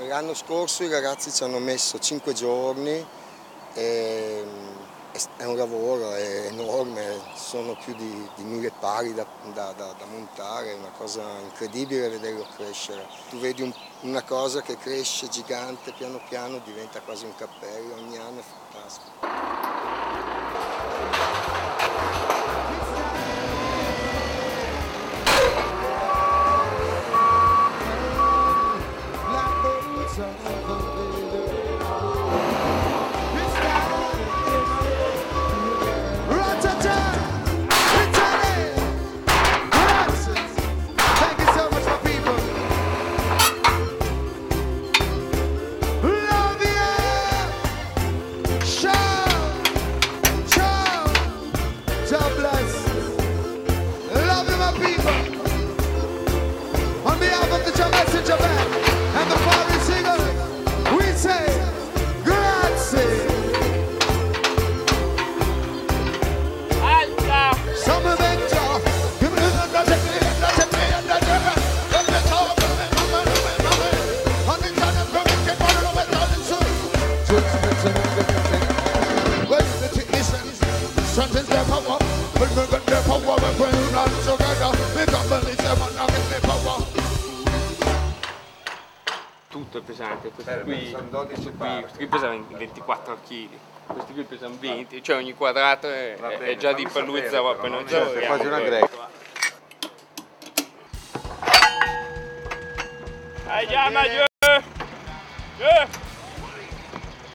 L'anno scorso i ragazzi ci hanno messo 5 giorni, e è un lavoro enorme, sono più di 1000 pali da montare, è una cosa incredibile vederlo crescere. Tu vedi una cosa che cresce gigante, piano piano diventa quasi un cappello, ogni anno è fantastico. Tutto è pesante, questi qui pesano 24 kg, questi qui pesano 20, cioè ogni quadrato è già di Paluzza, poi non ce l'abbiamo. Quasi una greca. Andiamo giù!